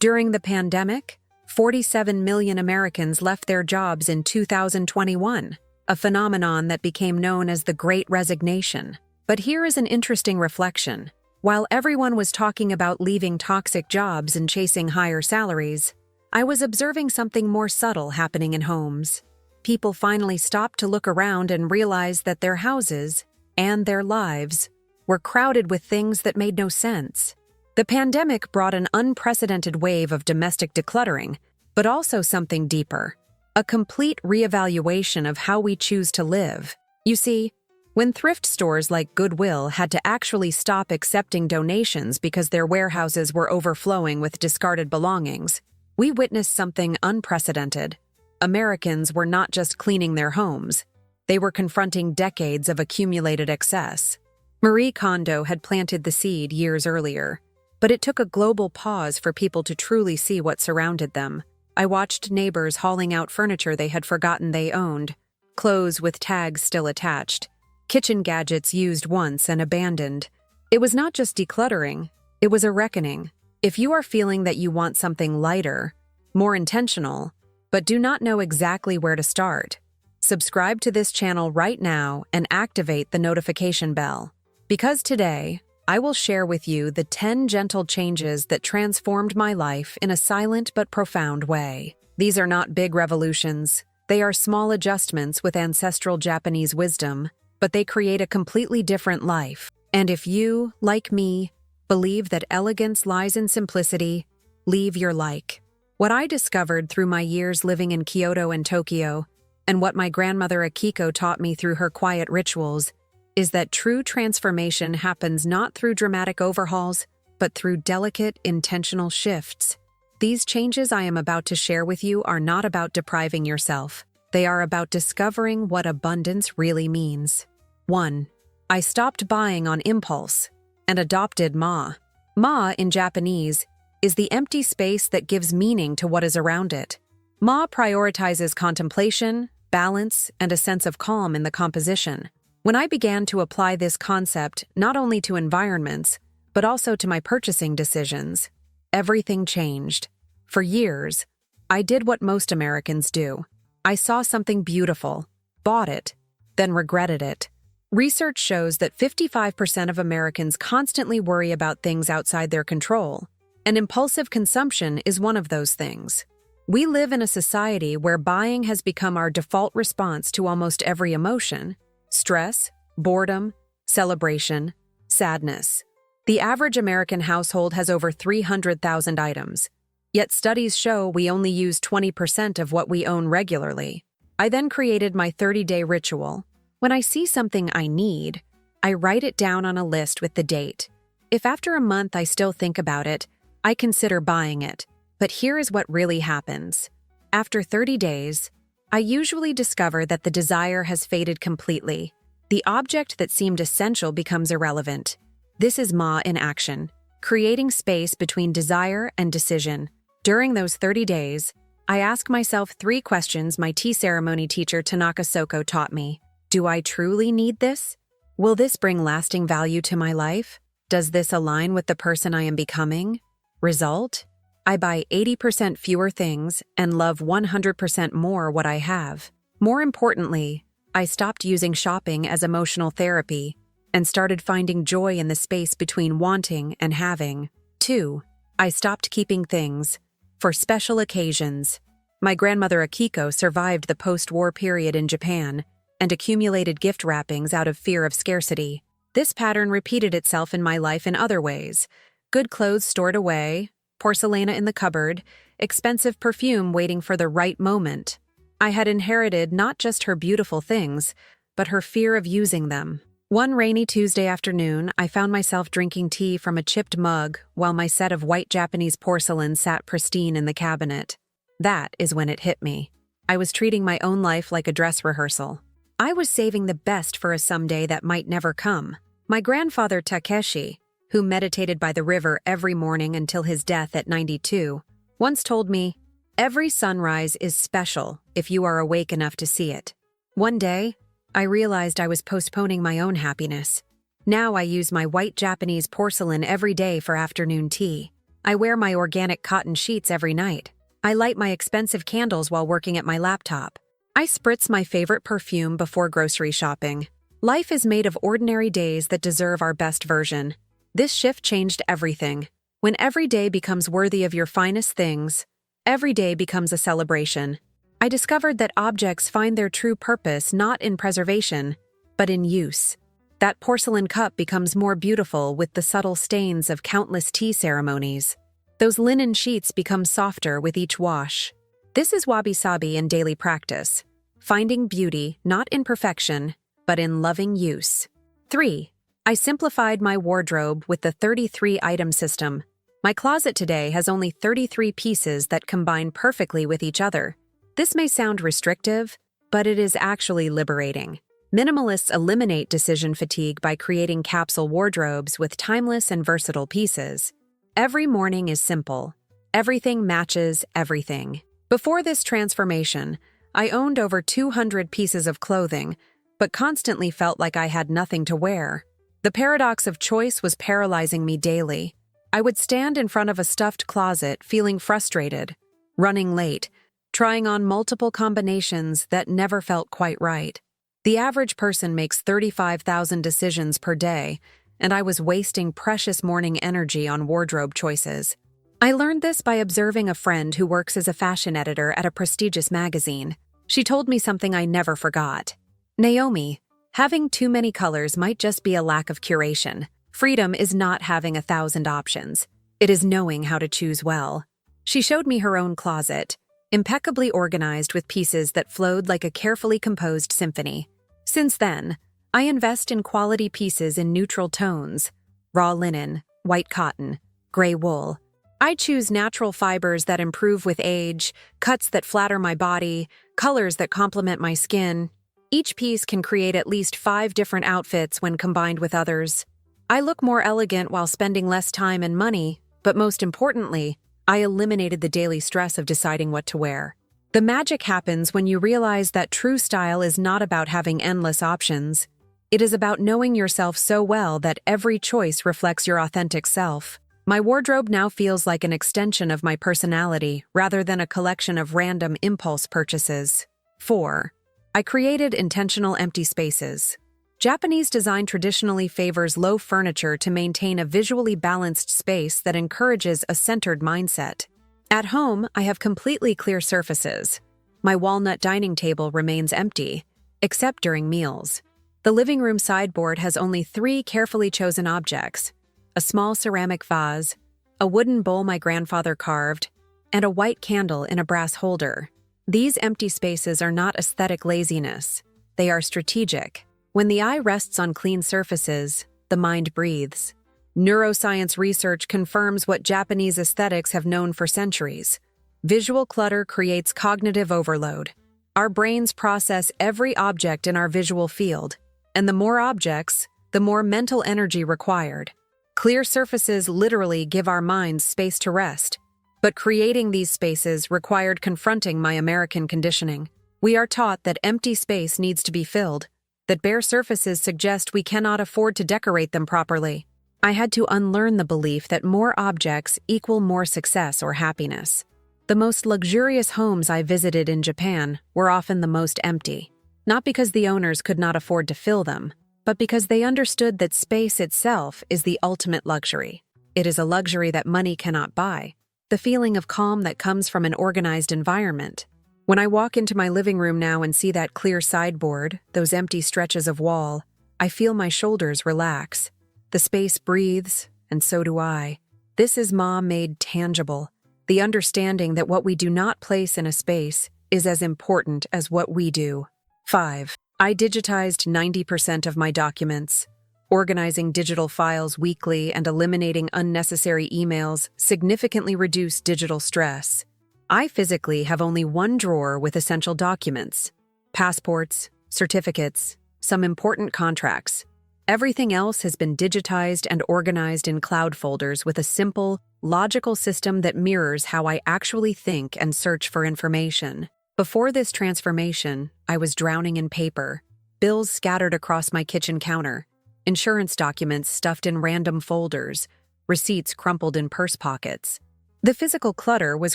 During the pandemic, 47 million Americans left their jobs in 2021, a phenomenon that became known as the Great Resignation. But here is an interesting reflection. While everyone was talking about leaving toxic jobs and chasing higher salaries, I was observing something more subtle happening in homes. People finally stopped to look around and realized that their houses and their lives were crowded with things that made no sense. The pandemic brought an unprecedented wave of domestic decluttering, but also something deeper, a complete reevaluation of how we choose to live. You see, when thrift stores like Goodwill had to actually stop accepting donations because their warehouses were overflowing with discarded belongings, we witnessed something unprecedented. Americans were not just cleaning their homes, they were confronting decades of accumulated excess. Marie Kondo had planted the seed years earlier, but it took a global pause for people to truly see what surrounded them. I watched neighbors hauling out furniture they had forgotten they owned, clothes with tags still attached, kitchen gadgets used once and abandoned. It was not just decluttering, it was a reckoning. If you are feeling that you want something lighter, more intentional, but do not know exactly where to start, subscribe to this channel right now and activate the notification bell. Because today, I will share with you the 10 gentle changes that transformed my life in a silent but profound way. These are not big revolutions. They are small adjustments with ancestral Japanese wisdom, but they create a completely different life. And if you, like me, believe that elegance lies in simplicity, leave your like. What I discovered through my years living in Kyoto and Tokyo, and what my grandmother Akiko taught me through her quiet rituals, is that true transformation happens not through dramatic overhauls, but through delicate, intentional shifts. These changes I am about to share with you are not about depriving yourself. They are about discovering what abundance really means. 1. I stopped buying on impulse and adopted Ma. Ma, in Japanese, is the empty space that gives meaning to what is around it. Ma prioritizes contemplation, balance, and a sense of calm in the composition. When I began to apply this concept not only to environments, but also to my purchasing decisions, everything changed. For years, I did what most Americans do. I saw something beautiful, bought it, then regretted it. Research shows that 55% of Americans constantly worry about things outside their control, and impulsive consumption is one of those things. We live in a society where buying has become our default response to almost every emotion: stress, boredom, celebration, sadness. The average American household has over 300,000 items, yet studies show we only use 20% of what we own regularly. I then created my 30-day ritual. When I see something I need, I write it down on a list with the date. If after a month I still think about it, I consider buying it. But here is what really happens. After 30 days, I usually discover that the desire has faded completely. The object that seemed essential becomes irrelevant. This is Ma in action, creating space between desire and decision. During those 30 days, I ask myself 3 questions my tea ceremony teacher Tanaka Soko taught me. Do I truly need this? Will this bring lasting value to my life? Does this align with the person I am becoming? Result? I buy 80% fewer things and love 100% more what I have. More importantly, I stopped using shopping as emotional therapy and started finding joy in the space between wanting and having. 2. I stopped keeping things for special occasions. My grandmother Akiko survived the post-war period in Japan and accumulated gift wrappings out of fear of scarcity. This pattern repeated itself in my life in other ways: good clothes stored away, porcelana in the cupboard, expensive perfume waiting for the right moment. I had inherited not just her beautiful things, but her fear of using them. One rainy Tuesday afternoon, I found myself drinking tea from a chipped mug while my set of white Japanese porcelain sat pristine in the cabinet. That is when it hit me. I was treating my own life like a dress rehearsal. I was saving the best for a someday that might never come. My grandfather Takeshi, who meditated by the river every morning until his death at 92, once told me, "Every sunrise is special if you are awake enough to see it." One day, I realized I was postponing my own happiness. Now I use my white Japanese porcelain every day for afternoon tea. I wear my organic cotton sheets every night. I light my expensive candles while working at my laptop. I spritz my favorite perfume before grocery shopping. Life is made of ordinary days that deserve our best version. This shift changed everything. When every day becomes worthy of your finest things, every day becomes a celebration. I discovered that objects find their true purpose not in preservation, but in use. That porcelain cup becomes more beautiful with the subtle stains of countless tea ceremonies. Those linen sheets become softer with each wash. This is Wabi-sabi in daily practice. Finding beauty not in perfection, but in loving use. 3. I simplified my wardrobe with the 33-item system. My closet today has only 33 pieces that combine perfectly with each other. This may sound restrictive, but it is actually liberating. Minimalists eliminate decision fatigue by creating capsule wardrobes with timeless and versatile pieces. Every morning is simple. Everything matches everything. Before this transformation, I owned over 200 pieces of clothing, but constantly felt like I had nothing to wear. The paradox of choice was paralyzing me daily. I would stand in front of a stuffed closet feeling frustrated, running late, trying on multiple combinations that never felt quite right. The average person makes 35,000 decisions per day, and I was wasting precious morning energy on wardrobe choices. I learned this by observing a friend who works as a fashion editor at a prestigious magazine. She told me something I never forgot. Naomi, having too many colors might just be a lack of curation. Freedom is not having 1,000 options. It is knowing how to choose well. She showed me her own closet, impeccably organized with pieces that flowed like a carefully composed symphony. Since then, I invest in quality pieces in neutral tones: raw linen, white cotton, gray wool. I choose natural fibers that improve with age, cuts that flatter my body, colors that complement my skin. Each piece can create at least 5 different outfits when combined with others. I look more elegant while spending less time and money, but most importantly, I eliminated the daily stress of deciding what to wear. The magic happens when you realize that true style is not about having endless options. It is about knowing yourself so well that every choice reflects your authentic self. My wardrobe now feels like an extension of my personality rather than a collection of random impulse purchases. 4. I created intentional empty spaces. Japanese design traditionally favors low furniture to maintain a visually balanced space that encourages a centered mindset. At home, I have completely clear surfaces. My walnut dining table remains empty, except during meals. The living room sideboard has only 3 carefully chosen objects: a small ceramic vase, a wooden bowl my grandfather carved, and a white candle in a brass holder. These empty spaces are not aesthetic laziness. They are strategic. When the eye rests on clean surfaces, the mind breathes. Neuroscience research confirms what Japanese aesthetics have known for centuries. Visual clutter creates cognitive overload. Our brains process every object in our visual field, and the more objects, the more mental energy required. Clear surfaces literally give our minds space to rest. But creating these spaces required confronting my American conditioning. We are taught that empty space needs to be filled, that bare surfaces suggest we cannot afford to decorate them properly. I had to unlearn the belief that more objects equal more success or happiness. The most luxurious homes I visited in Japan were often the most empty, not because the owners could not afford to fill them, but because they understood that space itself is the ultimate luxury. It is a luxury that money cannot buy. The feeling of calm that comes from an organized environment. When I walk into my living room now and see that clear sideboard, those empty stretches of wall, I feel my shoulders relax. The space breathes, and so do I. This is Ma made tangible. The understanding that what we do not place in a space is as important as what we do. 5. I digitized 90% of my documents. Organizing digital files weekly and eliminating unnecessary emails significantly reduced digital stress. I physically have only one drawer with essential documents: passports, certificates, some important contracts. Everything else has been digitized and organized in cloud folders with a simple, logical system that mirrors how I actually think and search for information. Before this transformation, I was drowning in paper, bills scattered across my kitchen counter, insurance documents stuffed in random folders, receipts crumpled in purse pockets. The physical clutter was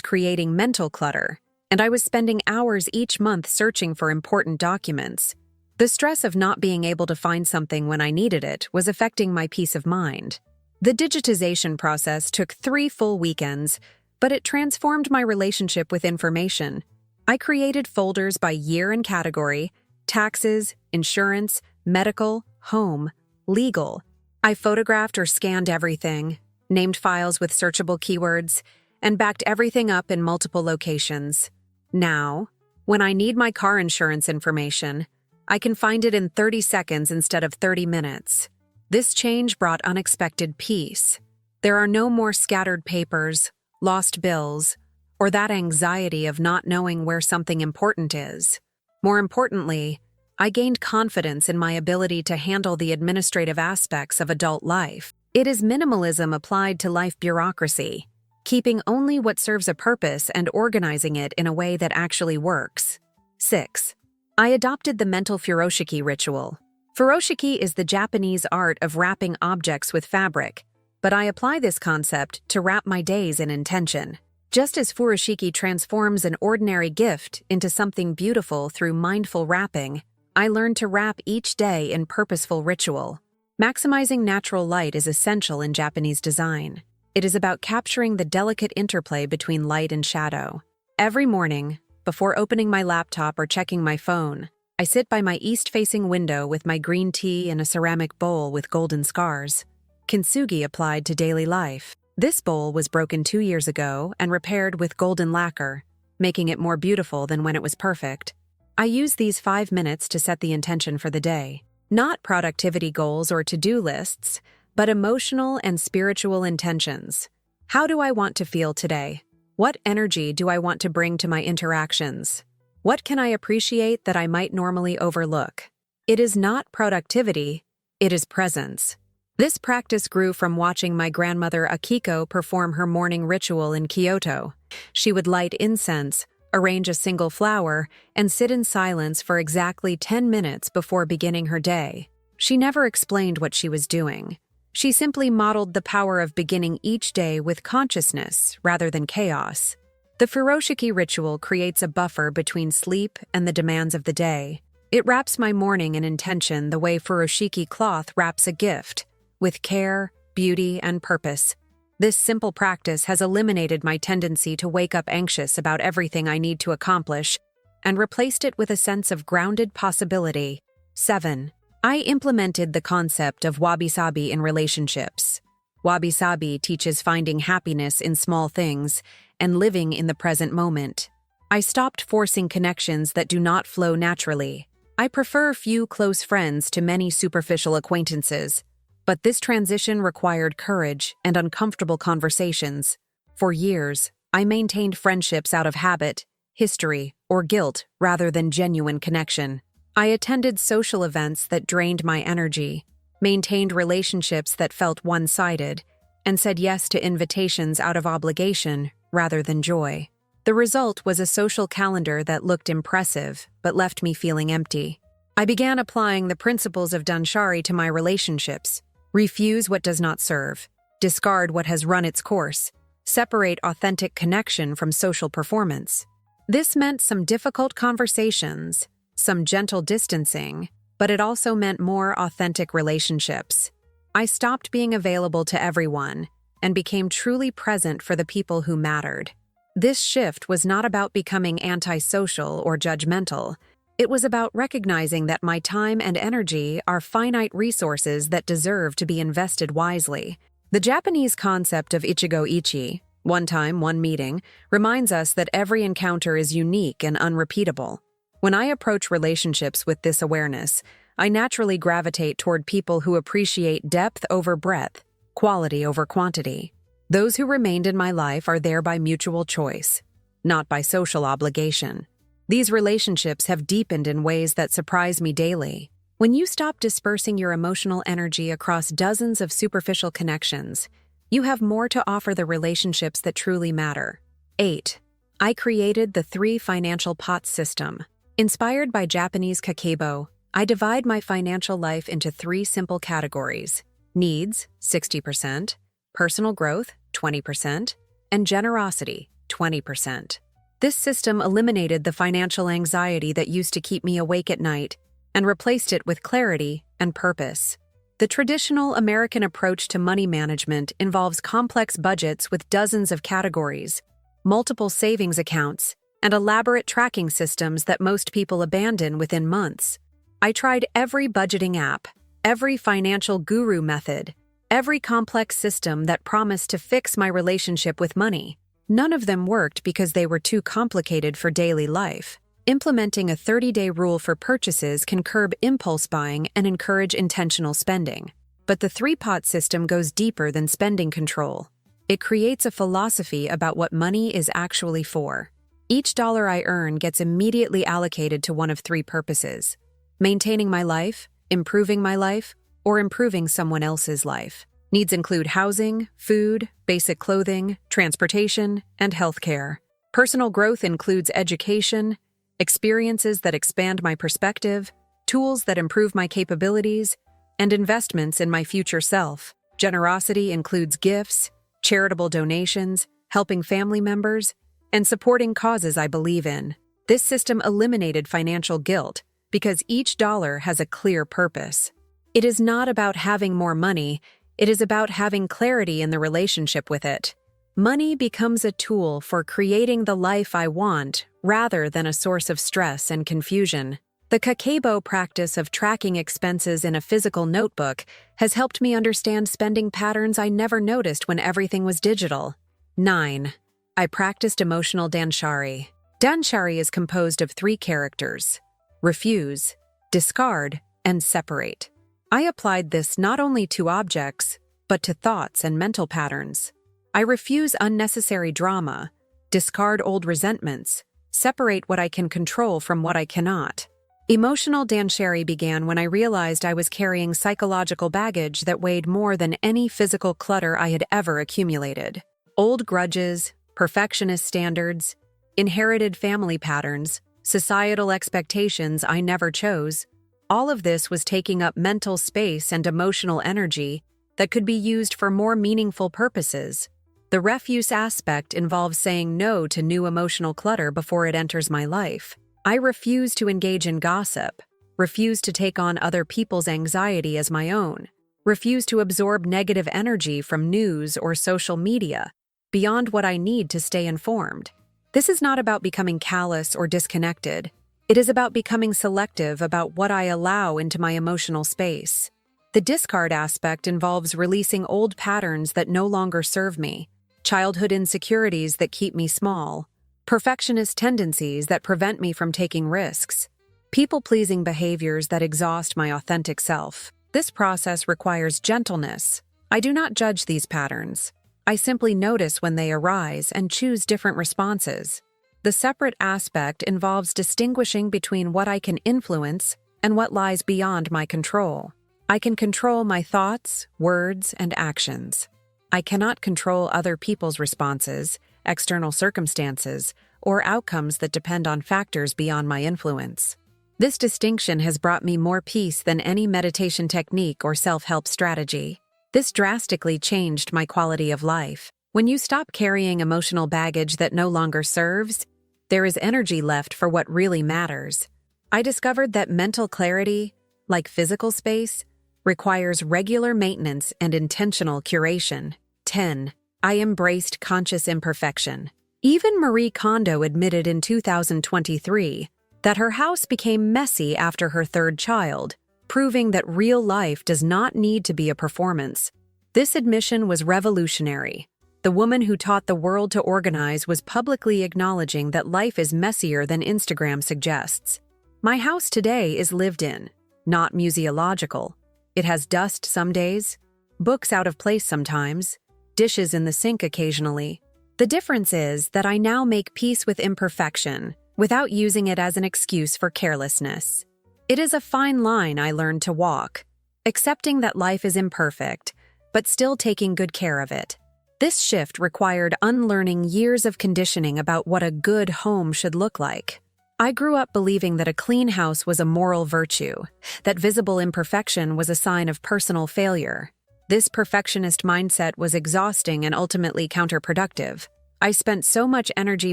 creating mental clutter, and I was spending hours each month searching for important documents. The stress of not being able to find something when I needed it was affecting my peace of mind. The digitization process took 3 full weekends, but it transformed my relationship with information. I created folders by year and category: taxes, insurance, medical, home, legal. I photographed or scanned everything, named files with searchable keywords, and backed everything up in multiple locations. Now, when I need my car insurance information, I can find it in 30 seconds instead of 30 minutes. This change brought unexpected peace. There are no more scattered papers, lost bills, or that anxiety of not knowing where something important is. More importantly, I gained confidence in my ability to handle the administrative aspects of adult life. It is minimalism applied to life bureaucracy, keeping only what serves a purpose and organizing it in a way that actually works. 6. I adopted the mental furoshiki ritual. Furoshiki is the Japanese art of wrapping objects with fabric, but I apply this concept to wrap my days in intention. Just as furoshiki transforms an ordinary gift into something beautiful through mindful wrapping, I learned to wrap each day in purposeful ritual. Maximizing natural light is essential in Japanese design. It is about capturing the delicate interplay between light and shadow. Every morning, before opening my laptop or checking my phone, I sit by my east-facing window with my green tea in a ceramic bowl with golden scars. Kintsugi applied to daily life. This bowl was broken 2 years ago and repaired with golden lacquer, making it more beautiful than when it was perfect. I use these 5 minutes to set the intention for the day. Not productivity goals or to-do lists, but emotional and spiritual intentions. How do I want to feel today? What energy do I want to bring to my interactions? What can I appreciate that I might normally overlook? It is not productivity, it is presence. This practice grew from watching my grandmother Akiko perform her morning ritual in Kyoto. She would light incense, arrange a single flower, and sit in silence for exactly 10 minutes before beginning her day. She never explained what she was doing. She simply modeled the power of beginning each day with consciousness rather than chaos. The furoshiki ritual creates a buffer between sleep and the demands of the day. It wraps my morning in intention the way furoshiki cloth wraps a gift, with care, beauty, and purpose. This simple practice has eliminated my tendency to wake up anxious about everything I need to accomplish and replaced it with a sense of grounded possibility. 7. I implemented the concept of Wabi-sabi in relationships. Wabi-sabi teaches finding happiness in small things and living in the present moment. I stopped forcing connections that do not flow naturally. I prefer few close friends to many superficial acquaintances, but this transition required courage and uncomfortable conversations. For years, I maintained friendships out of habit, history, or guilt rather than genuine connection. I attended social events that drained my energy, maintained relationships that felt one-sided, and said yes to invitations out of obligation rather than joy. The result was a social calendar that looked impressive but left me feeling empty. I began applying the principles of Danshari to my relationships. Refuse what does not serve, discard what has run its course, separate authentic connection from social performance. This meant some difficult conversations, some gentle distancing, but it also meant more authentic relationships. I stopped being available to everyone and became truly present for the people who mattered. This shift was not about becoming antisocial or judgmental. It was about recognizing that my time and energy are finite resources that deserve to be invested wisely. The Japanese concept of ichigo ichi, one time, one meeting, reminds us that every encounter is unique and unrepeatable. When I approach relationships with this awareness, I naturally gravitate toward people who appreciate depth over breadth, quality over quantity. Those who remained in my life are there by mutual choice, not by social obligation. These relationships have deepened in ways that surprise me daily. When you stop dispersing your emotional energy across dozens of superficial connections, you have more to offer the relationships that truly matter. 8. I created the 3 financial pots system. Inspired by Japanese Kakeibo, I divide my financial life into 3 simple categories: needs, 60%, personal growth, 20%, and generosity, 20%. This system eliminated the financial anxiety that used to keep me awake at night and replaced it with clarity and purpose. The traditional American approach to money management involves complex budgets with dozens of categories, multiple savings accounts, and elaborate tracking systems that most people abandon within months. I tried every budgeting app, every financial guru method, every complex system that promised to fix my relationship with money. None of them worked because they were too complicated for daily life. Implementing a 30-day rule for purchases can curb impulse buying and encourage intentional spending. But the three-pot system goes deeper than spending control. It creates a philosophy about what money is actually for. Each dollar I earn gets immediately allocated to one of three purposes: maintaining my life, improving my life, or improving someone else's life. Needs include housing, food, basic clothing, transportation, and healthcare. Personal growth includes education, experiences that expand my perspective, tools that improve my capabilities, and investments in my future self. Generosity includes gifts, charitable donations, helping family members, and supporting causes I believe in. This system eliminated financial guilt because each dollar has a clear purpose. It is not about having more money, it is about having clarity in the relationship with it. Money becomes a tool for creating the life I want rather than a source of stress and confusion. The Kakeibo practice of tracking expenses in a physical notebook has helped me understand spending patterns I never noticed when everything was digital. 9. I practiced emotional Danshari. Danshari is composed of 3 characters: refuse, discard, and separate. I applied this not only to objects, but to thoughts and mental patterns. I refuse unnecessary drama, discard old resentments, separate what I can control from what I cannot. Emotional Danshari began when I realized I was carrying psychological baggage that weighed more than any physical clutter I had ever accumulated. Old grudges, perfectionist standards, inherited family patterns, societal expectations I never chose. All of this was taking up mental space and emotional energy that could be used for more meaningful purposes. The refuse aspect involves saying no to new emotional clutter before it enters my life. I refuse to engage in gossip, refuse to take on other people's anxiety as my own, refuse to absorb negative energy from news or social media beyond what I need to stay informed. This is not about becoming callous or disconnected. It is about becoming selective about what I allow into my emotional space. The discard aspect involves releasing old patterns that no longer serve me, childhood insecurities that keep me small, perfectionist tendencies that prevent me from taking risks, people-pleasing behaviors that exhaust my authentic self. This process requires gentleness. I do not judge these patterns. I simply notice when they arise and choose different responses. The separate aspect involves distinguishing between what I can influence and what lies beyond my control. I can control my thoughts, words, and actions. I cannot control other people's responses, external circumstances, or outcomes that depend on factors beyond my influence. This distinction has brought me more peace than any meditation technique or self-help strategy. This drastically changed my quality of life. When you stop carrying emotional baggage that no longer serves, there is energy left for what really matters. I discovered that mental clarity, like physical space, requires regular maintenance and intentional curation. 10. I embraced conscious imperfection. Even Marie Kondo admitted in 2023 that her house became messy after her third child, proving that real life does not need to be a performance. This admission was revolutionary. The woman who taught the world to organize was publicly acknowledging that life is messier than Instagram suggests. My house today is lived in, not museological. It has dust some days, books out of place sometimes, dishes in the sink occasionally. The difference is that I now make peace with imperfection without using it as an excuse for carelessness. It is a fine line I learned to walk, accepting that life is imperfect, but still taking good care of it. This shift required unlearning years of conditioning about what a good home should look like. I grew up believing that a clean house was a moral virtue, that visible imperfection was a sign of personal failure. This perfectionist mindset was exhausting and ultimately counterproductive. I spent so much energy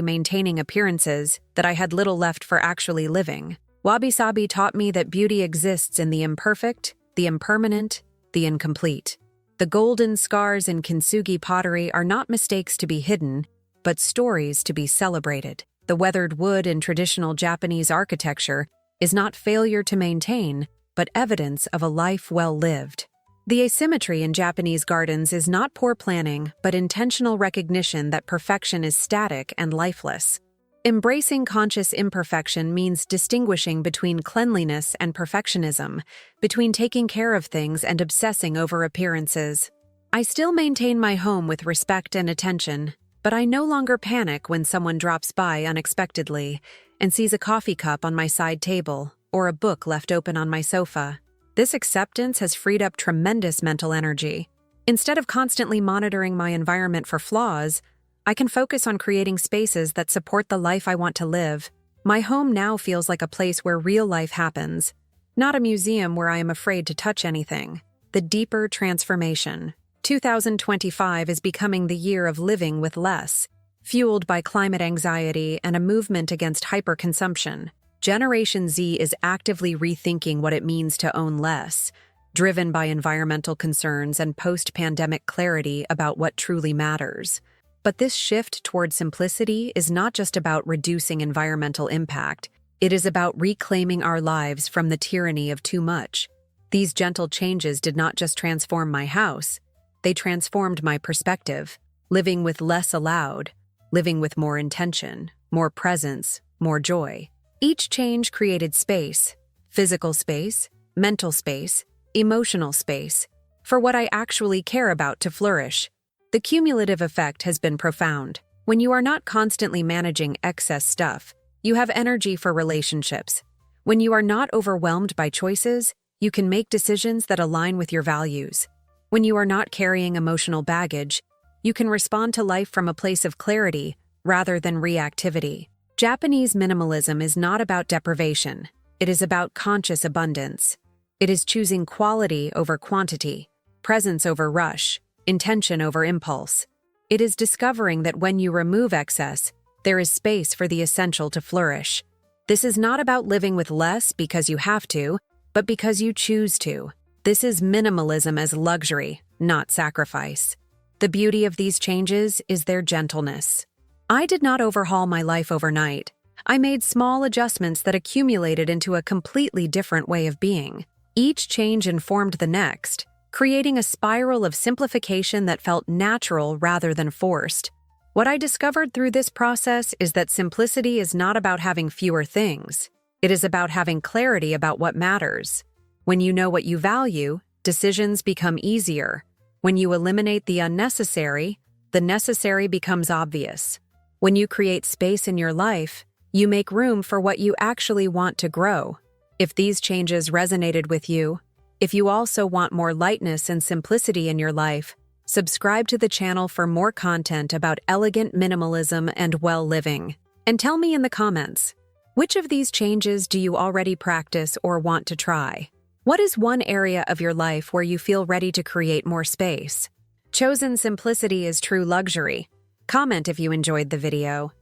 maintaining appearances that I had little left for actually living. Wabi-sabi taught me that beauty exists in the imperfect, the impermanent, the incomplete. The golden scars in kintsugi pottery are not mistakes to be hidden, but stories to be celebrated. The weathered wood in traditional Japanese architecture is not failure to maintain, but evidence of a life well lived. The asymmetry in Japanese gardens is not poor planning, but intentional recognition that perfection is static and lifeless. Embracing conscious imperfection means distinguishing between cleanliness and perfectionism, between taking care of things and obsessing over appearances. I still maintain my home with respect and attention, but I no longer panic when someone drops by unexpectedly and sees a coffee cup on my side table or a book left open on my sofa. This acceptance has freed up tremendous mental energy. Instead of constantly monitoring my environment for flaws, I can focus on creating spaces that support the life I want to live. My home now feels like a place where real life happens, not a museum where I am afraid to touch anything. The deeper transformation. 2025 is becoming the year of living with less, fueled by climate anxiety and a movement against hyperconsumption. Generation Z is actively rethinking what it means to own less, driven by environmental concerns and post-pandemic clarity about what truly matters. But this shift toward simplicity is not just about reducing environmental impact. It is about reclaiming our lives from the tyranny of too much. These gentle changes did not just transform my house, they transformed my perspective. Living with less allowed, living with more intention, more presence, more joy. Each change created space, physical space, mental space, emotional space, for what I actually care about to flourish. The cumulative effect has been profound. When you are not constantly managing excess stuff, you have energy for relationships. When you are not overwhelmed by choices, you can make decisions that align with your values. When you are not carrying emotional baggage, you can respond to life from a place of clarity rather than reactivity. Japanese minimalism is not about deprivation. It is about conscious abundance. It is choosing quality over quantity, presence over rush, intention over impulse. It is discovering that when you remove excess, there is space for the essential to flourish. This is not about living with less because you have to, but because you choose to. This is minimalism as luxury, not sacrifice. The beauty of these changes is their gentleness. I did not overhaul my life overnight. I made small adjustments that accumulated into a completely different way of being. Each change informed the next, creating a spiral of simplification that felt natural rather than forced. What I discovered through this process is that simplicity is not about having fewer things. It is about having clarity about what matters. When you know what you value, decisions become easier. When you eliminate the unnecessary, the necessary becomes obvious. When you create space in your life, you make room for what you actually want to grow. If these changes resonated with you, if you also want more lightness and simplicity in your life, subscribe to the channel for more content about elegant minimalism and well-living. And tell me in the comments, which of these changes do you already practice or want to try? What is one area of your life where you feel ready to create more space? Chosen simplicity is true luxury. Comment if you enjoyed the video.